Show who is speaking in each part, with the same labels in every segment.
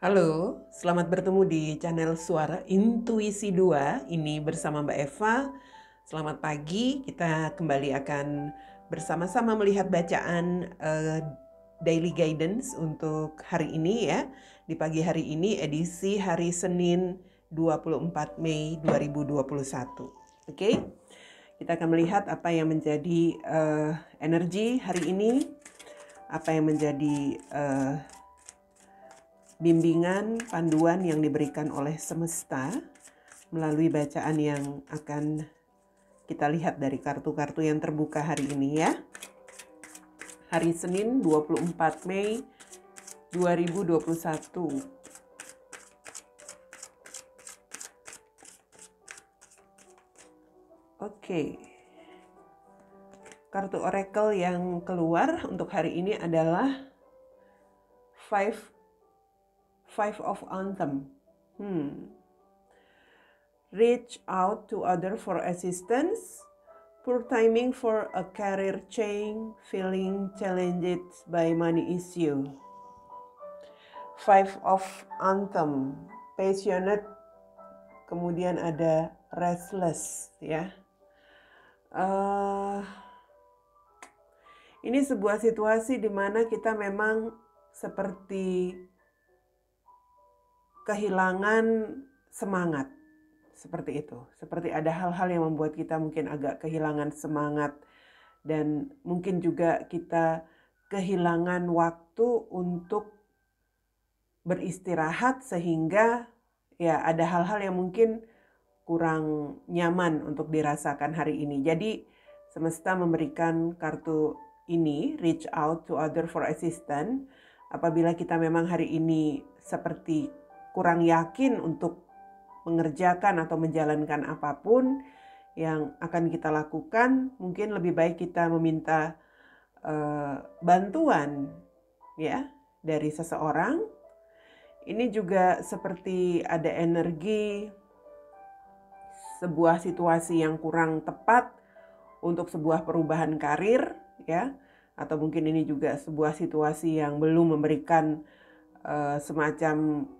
Speaker 1: Halo, selamat bertemu di channel Suara Intuisi 2. Ini bersama Mbak Eva. Selamat pagi, kita kembali akan bersama-sama melihat bacaan Daily Guidance untuk hari ini ya. Di pagi hari ini edisi hari Senin 24 Mei 2021. Oke, kita akan melihat apa yang menjadi energi hari ini, apa yang menjadi bimbingan, panduan yang diberikan oleh semesta melalui bacaan yang akan kita lihat dari kartu-kartu yang terbuka hari ini ya. Hari Senin 24 Mei 2021. Oke. Kartu oracle yang keluar untuk hari ini adalah Five of Anthem. Reach out to others for assistance. Poor timing for a career change. Feeling challenged by money issue. Five of Anthem. Passionate. Kemudian ada restless ya. Ini sebuah situasi di mana kita memang seperti kehilangan semangat, seperti itu. Seperti ada hal-hal yang membuat kita mungkin agak kehilangan semangat dan mungkin juga kita kehilangan waktu untuk beristirahat sehingga ya ada hal-hal yang mungkin kurang nyaman untuk dirasakan hari ini. Jadi semesta memberikan kartu ini, reach out to other for assistance. Apabila kita memang hari ini seperti kurang yakin untuk mengerjakan atau menjalankan apapun yang akan kita lakukan, mungkin lebih baik kita meminta bantuan ya dari seseorang. Ini juga seperti ada energi sebuah situasi yang kurang tepat untuk sebuah perubahan karir ya, atau mungkin ini juga sebuah situasi yang belum memberikan semacam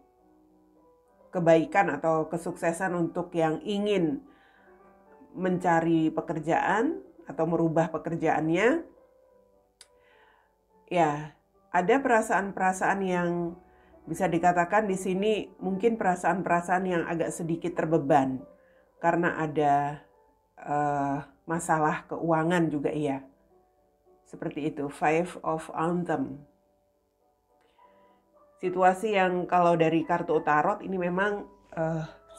Speaker 1: kebaikan atau kesuksesan untuk yang ingin mencari pekerjaan atau merubah pekerjaannya. Ya, ada perasaan-perasaan yang bisa dikatakan di sini mungkin perasaan-perasaan yang agak sedikit terbeban karena ada masalah keuangan juga iya. Seperti itu, Five of Anthem. Situasi yang kalau dari kartu tarot ini memang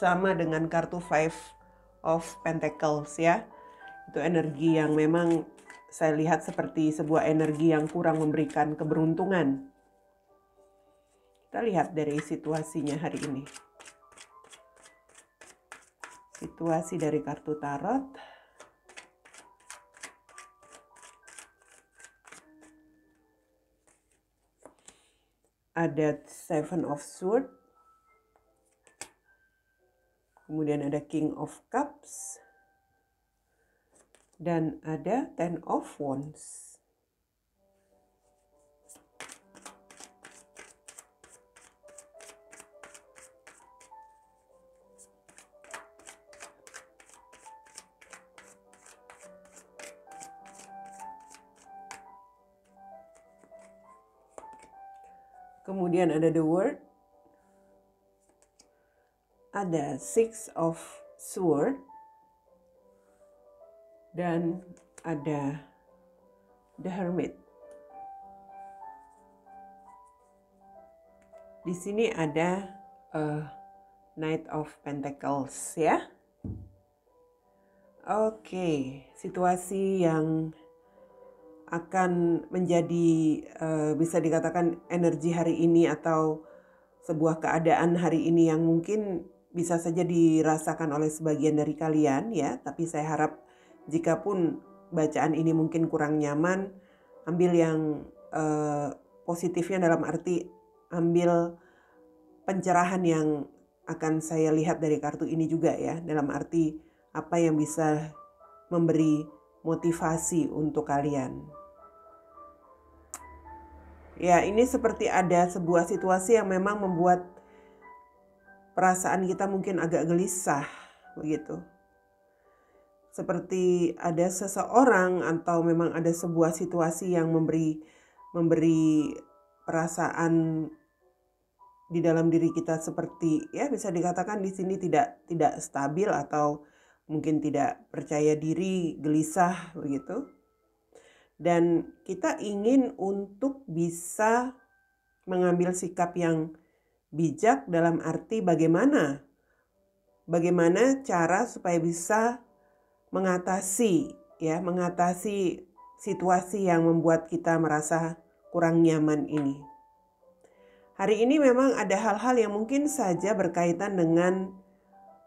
Speaker 1: sama dengan kartu Five of Pentacles ya. Itu energi yang memang saya lihat seperti sebuah energi yang kurang memberikan keberuntungan. Kita lihat dari situasinya hari ini. Situasi dari kartu tarot. Ada Seven of Swords. Kemudian ada King of Cups. Dan ada Ten of Wands. Kemudian ada The World. Ada Six of Swords. Dan ada The Hermit. Di sini ada Knight of Pentacles ya. Oke, situasi yang akan menjadi bisa dikatakan energi hari ini atau sebuah keadaan hari ini yang mungkin bisa saja dirasakan oleh sebagian dari kalian ya, tapi saya harap jikapun bacaan ini mungkin kurang nyaman, ambil yang positifnya dalam arti ambil pencerahan yang akan saya lihat dari kartu ini juga ya, dalam arti apa yang bisa memberi motivasi untuk kalian. Ya, ini seperti ada sebuah situasi yang memang membuat perasaan kita mungkin agak gelisah begitu. Seperti ada seseorang atau memang ada sebuah situasi yang memberi perasaan di dalam diri kita seperti ya bisa dikatakan di sini tidak stabil atau mungkin tidak percaya diri, gelisah begitu. Dan kita ingin untuk bisa mengambil sikap yang bijak dalam arti bagaimana cara supaya bisa mengatasi situasi yang membuat kita merasa kurang nyaman ini. Hari ini memang ada hal-hal yang mungkin saja berkaitan dengan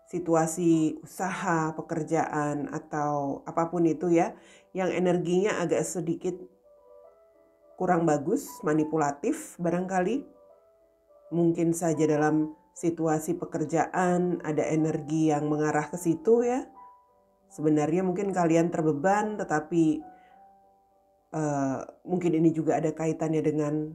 Speaker 1: situasi usaha, pekerjaan, atau apapun itu ya, yang energinya agak sedikit kurang bagus, manipulatif barangkali. Mungkin saja dalam situasi pekerjaan ada energi yang mengarah ke situ ya. Sebenarnya mungkin kalian terbeban, tetapi mungkin ini juga ada kaitannya dengan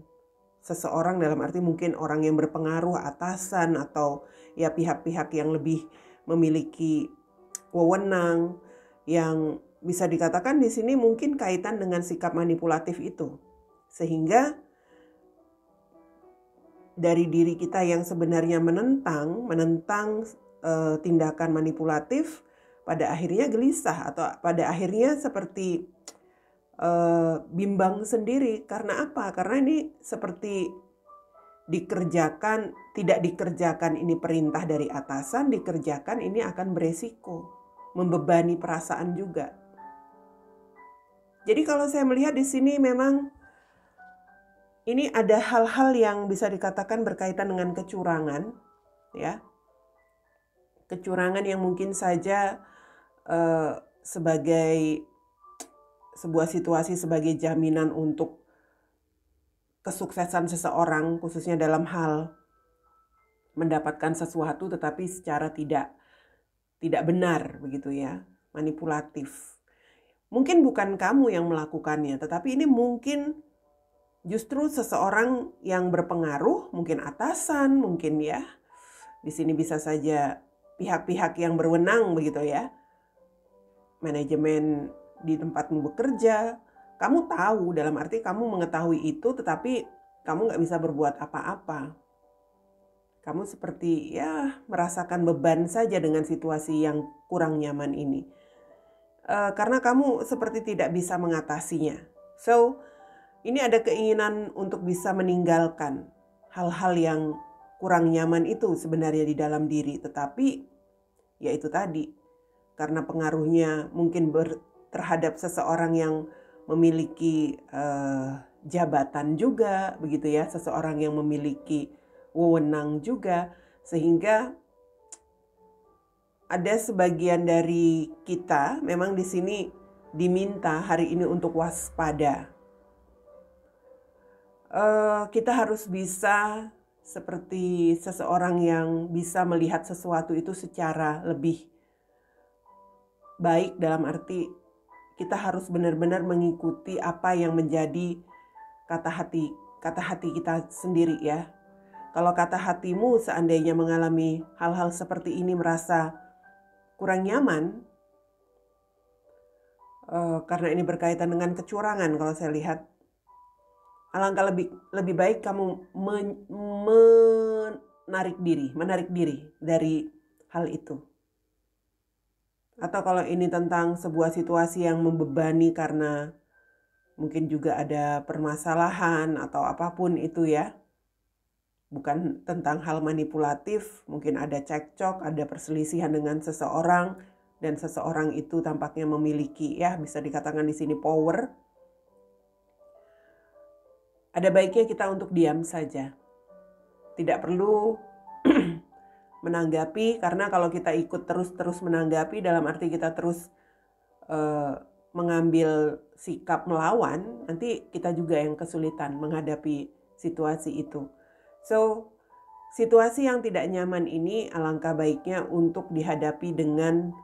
Speaker 1: seseorang, dalam arti mungkin orang yang berpengaruh, atasan atau ya pihak-pihak yang lebih memiliki wewenang, yang bisa dikatakan di sini mungkin kaitan dengan sikap manipulatif itu. Sehingga dari diri kita yang sebenarnya menentang tindakan manipulatif, pada akhirnya gelisah atau pada akhirnya seperti bimbang sendiri. Karena apa? Karena ini seperti tidak dikerjakan ini perintah dari atasan, dikerjakan ini akan beresiko, membebani perasaan juga. Jadi kalau saya melihat di sini memang ini ada hal-hal yang bisa dikatakan berkaitan dengan kecurangan, ya. Kecurangan yang mungkin saja sebagai sebuah situasi sebagai jaminan untuk kesuksesan seseorang, khususnya dalam hal mendapatkan sesuatu tetapi secara tidak benar begitu ya, manipulatif. Mungkin bukan kamu yang melakukannya, tetapi ini mungkin justru seseorang yang berpengaruh, mungkin atasan, mungkin ya. Di sini bisa saja pihak-pihak yang berwenang begitu ya. Manajemen di tempatmu bekerja, kamu tahu, dalam arti kamu mengetahui itu, tetapi kamu nggak bisa berbuat apa-apa. Kamu seperti ya merasakan beban saja dengan situasi yang kurang nyaman ini. Karena kamu seperti tidak bisa mengatasinya. So, ini ada keinginan untuk bisa meninggalkan hal-hal yang kurang nyaman itu sebenarnya di dalam diri. Tetapi ya itu tadi, karena pengaruhnya mungkin terhadap seseorang yang memiliki jabatan juga, begitu ya, seseorang yang memiliki wewenang juga, sehingga ada sebagian dari kita memang di sini diminta hari ini untuk waspada. Kita harus bisa seperti seseorang yang bisa melihat sesuatu itu secara lebih baik, dalam arti kita harus benar-benar mengikuti apa yang menjadi kata hati kita sendiri ya. Kalau kata hatimu seandainya mengalami hal-hal seperti ini, merasa kurang nyaman, karena ini berkaitan dengan kecurangan, kalau saya lihat, alangkah lebih baik kamu menarik diri dari hal itu. Atau kalau ini tentang sebuah situasi yang membebani karena mungkin juga ada permasalahan atau apapun itu ya, bukan tentang hal manipulatif, mungkin ada cekcok, ada perselisihan dengan seseorang, dan seseorang itu tampaknya memiliki ya bisa dikatakan di sini power. Ada baiknya kita untuk diam saja. Tidak perlu menanggapi, karena kalau kita ikut terus menanggapi, dalam arti kita terus mengambil sikap melawan, nanti kita juga yang kesulitan menghadapi situasi itu. So, situasi yang tidak nyaman ini alangkah baiknya untuk dihadapi dengan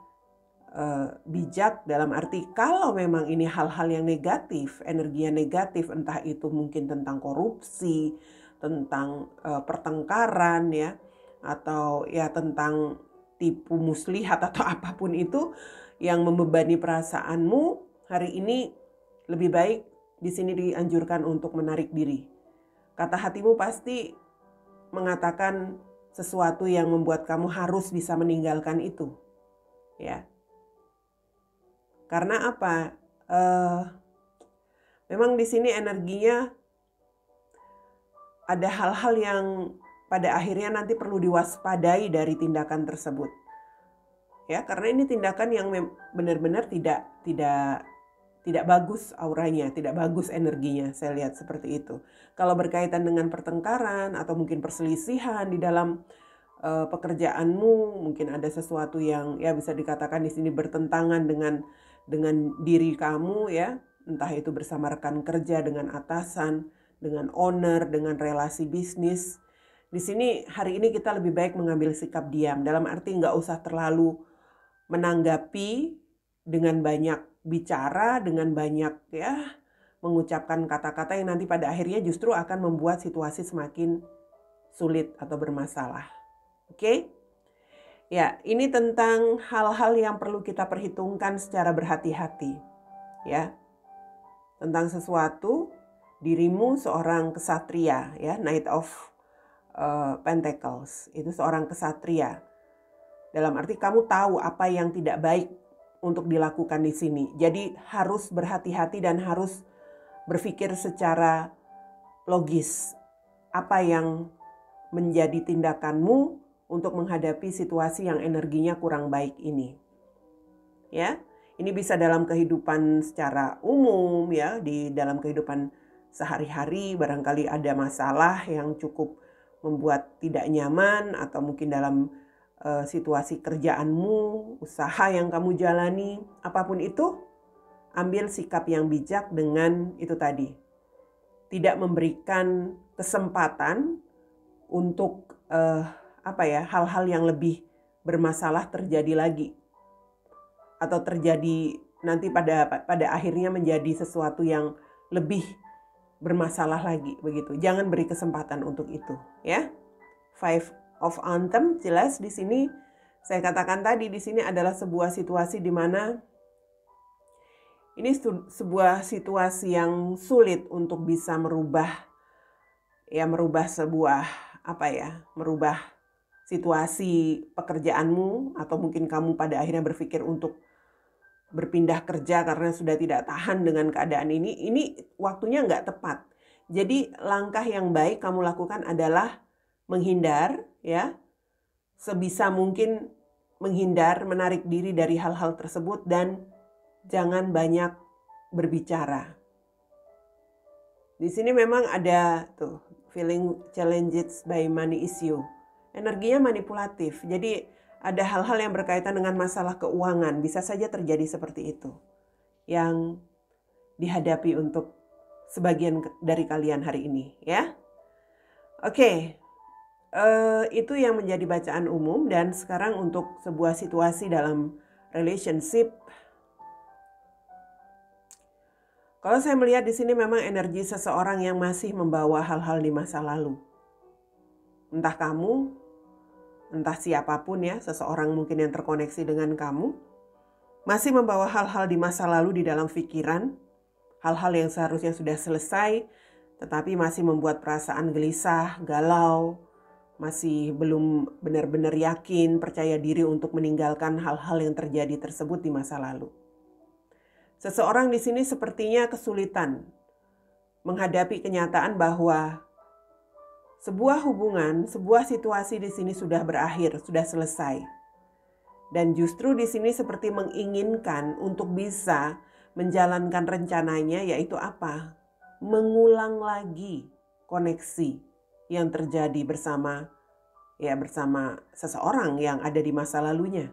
Speaker 1: bijak dalam arti kalau memang ini hal-hal yang negatif, energinya negatif, entah itu mungkin tentang korupsi, tentang pertengkaran ya, atau ya tentang tipu muslihat atau apapun itu yang membebani perasaanmu hari ini, lebih baik di sini dianjurkan untuk menarik diri. Kata hatimu pasti mengatakan sesuatu yang membuat kamu harus bisa meninggalkan itu. Ya. Karena apa? Memang di sini energinya ada hal-hal yang pada akhirnya nanti perlu diwaspadai dari tindakan tersebut. Ya, karena ini tindakan yang benar-benar tidak bagus auranya, tidak bagus energinya, saya lihat seperti itu. Kalau berkaitan dengan pertengkaran atau mungkin perselisihan di dalam pekerjaanmu, mungkin ada sesuatu yang ya bisa dikatakan di sini bertentangan dengan diri kamu ya, entah itu bersama rekan kerja, dengan atasan, dengan owner, dengan relasi bisnis. Di sini hari ini kita lebih baik mengambil sikap diam, dalam arti nggak usah terlalu menanggapi dengan banyak bicara, dengan banyak ya mengucapkan kata-kata yang nanti pada akhirnya justru akan membuat situasi semakin sulit atau bermasalah. Oke? Ya, ini tentang hal-hal yang perlu kita perhitungkan secara berhati-hati. Ya. Tentang sesuatu, dirimu seorang kesatria, ya, Knight of Pentacles, itu seorang kesatria. Dalam arti kamu tahu apa yang tidak baik untuk dilakukan di sini. Jadi harus berhati-hati dan harus berpikir secara logis. Apa yang menjadi tindakanmu untuk menghadapi situasi yang energinya kurang baik ini. Ya, ini bisa dalam kehidupan secara umum ya, di dalam kehidupan sehari-hari barangkali ada masalah yang cukup membuat tidak nyaman, atau mungkin dalam situasi kerjaanmu, usaha yang kamu jalani, apapun itu, ambil sikap yang bijak dengan itu tadi. Tidak memberikan kesempatan untuk hal-hal yang lebih bermasalah terjadi lagi. Atau terjadi nanti pada akhirnya menjadi sesuatu yang lebih bermasalah lagi begitu. Jangan beri kesempatan untuk itu, ya. Five of Anthem jelas di sini saya katakan tadi, di sini adalah sebuah situasi di mana ini sebuah situasi yang sulit untuk bisa merubah situasi pekerjaanmu, atau mungkin kamu pada akhirnya berpikir untuk berpindah kerja karena sudah tidak tahan dengan keadaan ini waktunya nggak tepat. Jadi langkah yang baik kamu lakukan adalah menghindar, ya, sebisa mungkin menghindar, menarik diri dari hal-hal tersebut dan jangan banyak berbicara. Di sini memang ada tuh feeling challenged by money issue. Energinya manipulatif. Jadi ada hal-hal yang berkaitan dengan masalah keuangan, bisa saja terjadi seperti itu yang dihadapi untuk sebagian dari kalian hari ini, ya. Oke. Itu yang menjadi bacaan umum. Dan sekarang untuk sebuah situasi dalam relationship, kalau saya melihat di sini memang energi seseorang yang masih membawa hal-hal di masa lalu. Entah kamu, entah siapapun ya, seseorang mungkin yang terkoneksi dengan kamu, masih membawa hal-hal di masa lalu di dalam pikiran, hal-hal yang seharusnya sudah selesai, tetapi masih membuat perasaan gelisah, galau, masih belum benar-benar yakin, percaya diri untuk meninggalkan hal-hal yang terjadi tersebut di masa lalu. Seseorang di sini sepertinya kesulitan menghadapi kenyataan bahwa sebuah hubungan, sebuah situasi di sini sudah berakhir, sudah selesai. Dan justru di sini seperti menginginkan untuk bisa menjalankan rencananya, yaitu apa? Mengulang lagi koneksi yang terjadi bersama seseorang yang ada di masa lalunya.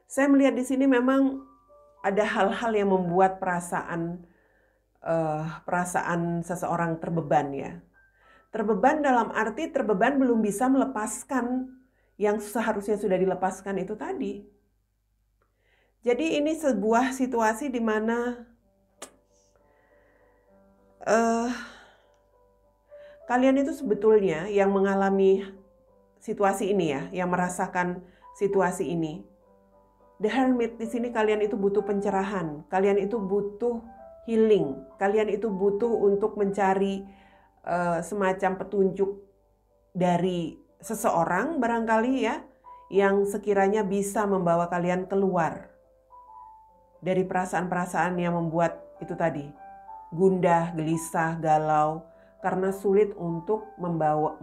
Speaker 1: Saya melihat di sini memang ada hal-hal yang membuat perasaan seseorang terbeban, ya. Terbeban dalam arti terbeban belum bisa melepaskan yang seharusnya sudah dilepaskan itu tadi. Jadi ini sebuah situasi di mana kalian itu sebetulnya yang mengalami situasi ini ya, yang merasakan situasi ini. The Hermit di sini kalian itu butuh pencerahan, kalian itu butuh healing, kalian itu butuh untuk mencari semacam petunjuk dari seseorang barangkali ya, yang sekiranya bisa membawa kalian keluar dari perasaan-perasaan yang membuat itu tadi gundah, gelisah, galau, karena sulit untuk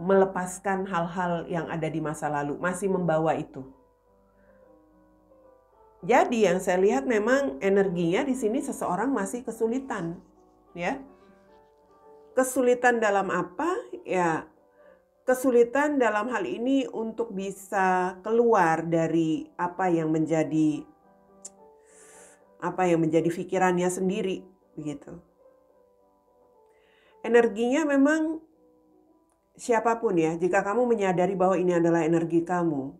Speaker 1: melepaskan hal-hal yang ada di masa lalu, masih membawa itu. Jadi yang saya lihat memang energinya di sini seseorang masih kesulitan, ya. Kesulitan dalam apa? Ya, kesulitan dalam hal ini untuk bisa keluar dari apa yang menjadi pikirannya sendiri, begitu. Energinya memang siapapun ya, jika kamu menyadari bahwa ini adalah energi kamu,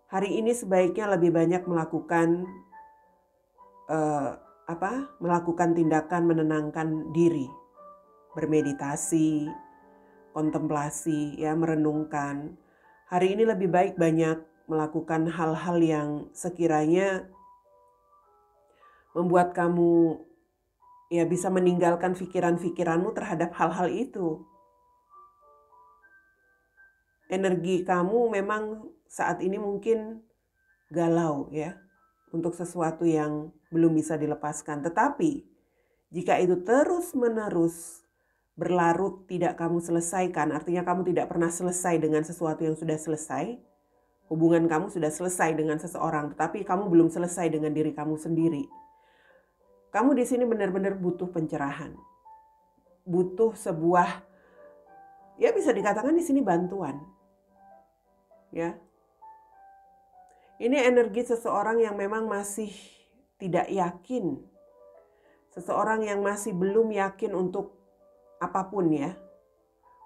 Speaker 1: hari ini sebaiknya lebih banyak melakukan melakukan tindakan menenangkan diri, bermeditasi, kontemplasi, ya, merenungkan. Hari ini lebih baik banyak melakukan hal-hal yang sekiranya membuat kamu ya bisa meninggalkan pikiran-pikiranmu terhadap hal-hal itu. Energi kamu memang saat ini mungkin galau ya, untuk sesuatu yang belum bisa dilepaskan. Tetapi jika itu terus-menerus berlarut tidak kamu selesaikan, artinya kamu tidak pernah selesai dengan sesuatu yang sudah selesai. Hubungan kamu sudah selesai dengan seseorang, tetapi kamu belum selesai dengan diri kamu sendiri. Kamu di sini benar-benar butuh pencerahan. Butuh sebuah, ya bisa dikatakan di sini bantuan. Ya. Ini energi seseorang yang memang masih tidak yakin. Seseorang yang masih belum yakin untuk apapun ya.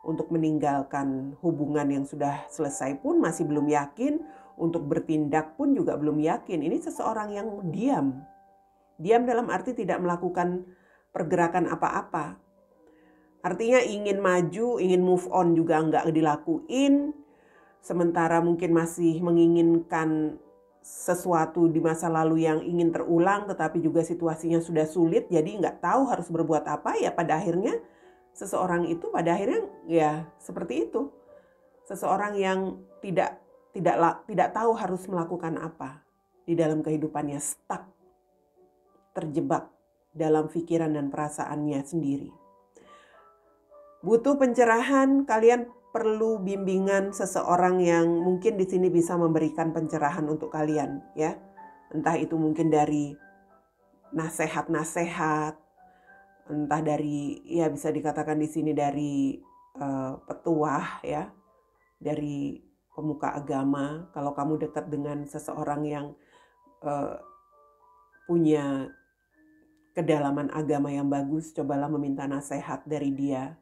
Speaker 1: Untuk meninggalkan hubungan yang sudah selesai pun masih belum yakin. Untuk bertindak pun juga belum yakin. Ini seseorang yang diam. Diam dalam arti tidak melakukan pergerakan apa-apa. Artinya ingin maju, ingin move on juga nggak dilakuin. Sementara mungkin masih menginginkan sesuatu di masa lalu yang ingin terulang, tetapi juga situasinya sudah sulit, jadi nggak tahu harus berbuat apa. Ya pada akhirnya seseorang itu pada akhirnya ya seperti itu. Seseorang yang tidak tahu harus melakukan apa di dalam kehidupannya, stuck, terjebak dalam pikiran dan perasaannya sendiri. Butuh pencerahan, kalian perlu bimbingan seseorang yang mungkin di sini bisa memberikan pencerahan untuk kalian, ya. Entah itu mungkin dari nasihat-nasihat, entah dari ya bisa dikatakan di sini dari petuah ya, dari pemuka agama. Kalau kamu dekat dengan seseorang yang punya kedalaman agama yang bagus, cobalah meminta nasihat dari dia.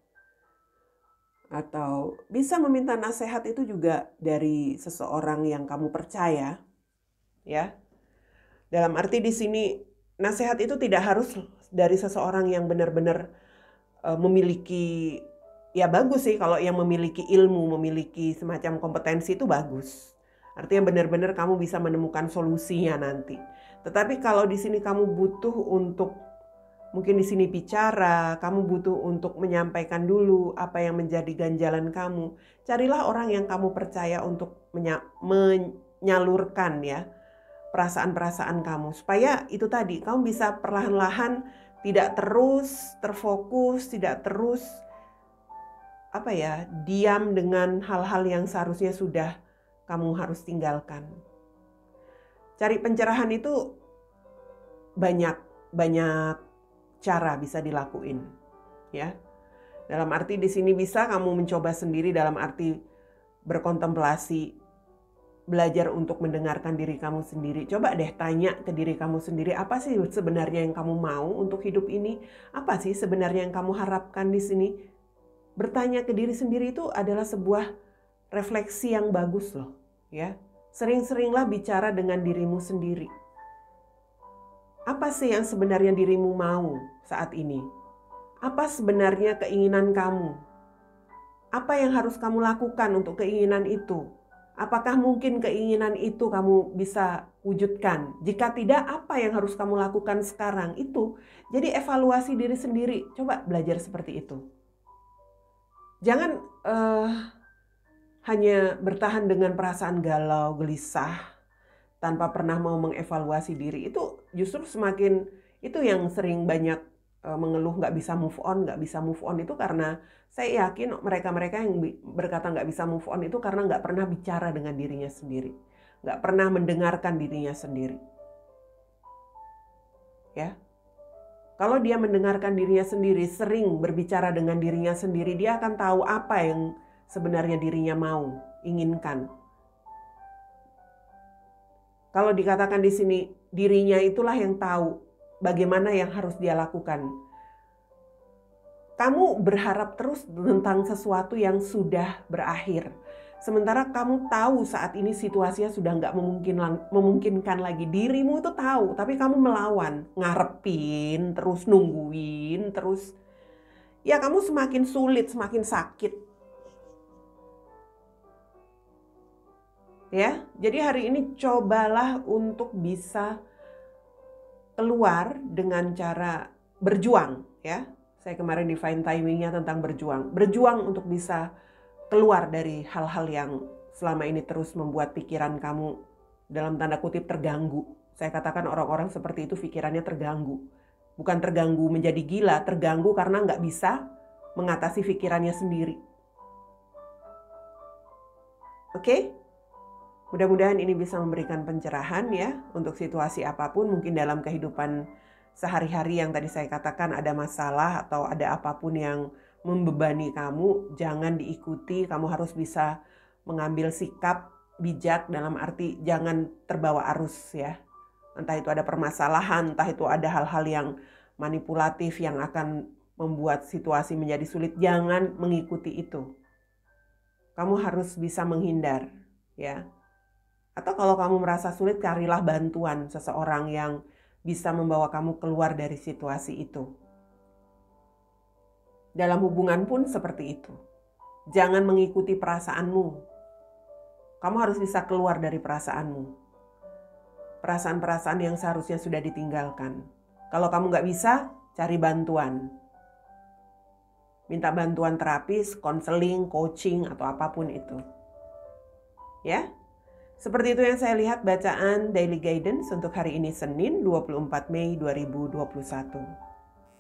Speaker 1: Atau bisa meminta nasihat itu juga dari seseorang yang kamu percaya, ya. Dalam arti di sini nasihat itu tidak harus dari seseorang yang benar-benar memiliki, ya bagus sih kalau yang memiliki ilmu, memiliki semacam kompetensi itu bagus. Artinya benar-benar kamu bisa menemukan solusinya nanti. Tetapi kalau di sini kamu butuh untuk mungkin di sini bicara, kamu butuh untuk menyampaikan dulu apa yang menjadi ganjalan kamu. Carilah orang yang kamu percaya untuk menyalurkan ya perasaan-perasaan kamu. Supaya itu tadi, kamu bisa perlahan-lahan tidak terus terfokus, tidak terus diam dengan hal-hal yang seharusnya sudah kamu harus tinggalkan. Cari pencerahan itu banyak cara bisa dilakuin, ya. Dalam arti di sini bisa kamu mencoba sendiri dalam arti berkontemplasi, belajar untuk mendengarkan diri kamu sendiri. Coba deh tanya ke diri kamu sendiri, apa sih sebenarnya yang kamu mau untuk hidup ini? Apa sih sebenarnya yang kamu harapkan di sini? Bertanya ke diri sendiri itu adalah sebuah refleksi yang bagus loh, ya. Sering-seringlah bicara dengan dirimu sendiri. Apa sih yang sebenarnya dirimu mau saat ini? Apa sebenarnya keinginan kamu? Apa yang harus kamu lakukan untuk keinginan itu? Apakah mungkin keinginan itu kamu bisa wujudkan? Jika tidak, apa yang harus kamu lakukan sekarang? Itu jadi evaluasi diri sendiri. Coba belajar seperti itu. Jangan hanya bertahan dengan perasaan galau, gelisah, tanpa pernah mau mengevaluasi diri. Itu justru semakin, itu yang sering banyak mengeluh nggak bisa move on itu karena saya yakin mereka-mereka yang berkata nggak bisa move on itu karena nggak pernah bicara dengan dirinya sendiri, nggak pernah mendengarkan dirinya sendiri. Ya, kalau dia mendengarkan dirinya sendiri, sering berbicara dengan dirinya sendiri, dia akan tahu apa yang sebenarnya dirinya mau, inginkan. Kalau dikatakan di sini, dirinya itulah yang tahu bagaimana yang harus dia lakukan. Kamu berharap terus tentang sesuatu yang sudah berakhir. Sementara kamu tahu saat ini situasinya sudah nggak memungkinkan lagi. Dirimu itu tahu, tapi kamu melawan. Ngarepin, terus nungguin, terus. Ya kamu semakin sulit, semakin sakit. Ya, jadi hari ini cobalah untuk bisa keluar dengan cara berjuang, ya. Saya kemarin di Fine Timingnya tentang berjuang. Berjuang untuk bisa keluar dari hal-hal yang selama ini terus membuat pikiran kamu dalam tanda kutip terganggu. Saya katakan orang-orang seperti itu pikirannya terganggu. Bukan terganggu menjadi gila, terganggu karena nggak bisa mengatasi pikirannya sendiri. Oke? Mudah-mudahan ini bisa memberikan pencerahan ya untuk situasi apapun, mungkin dalam kehidupan sehari-hari yang tadi saya katakan ada masalah atau ada apapun yang membebani kamu, jangan diikuti, kamu harus bisa mengambil sikap bijak dalam arti jangan terbawa arus ya. Entah itu ada permasalahan, entah itu ada hal-hal yang manipulatif yang akan membuat situasi menjadi sulit, jangan mengikuti itu. Kamu harus bisa menghindar ya. Atau kalau kamu merasa sulit, carilah bantuan seseorang yang bisa membawa kamu keluar dari situasi itu. Dalam hubungan pun seperti itu. Jangan mengikuti perasaanmu. Kamu harus bisa keluar dari perasaanmu. Perasaan-perasaan yang seharusnya sudah ditinggalkan. Kalau kamu nggak bisa, cari bantuan. Minta bantuan terapis, konseling, coaching, atau apapun itu. Ya? Seperti itu yang saya lihat bacaan Daily Guidance untuk hari ini Senin 24 Mei 2021.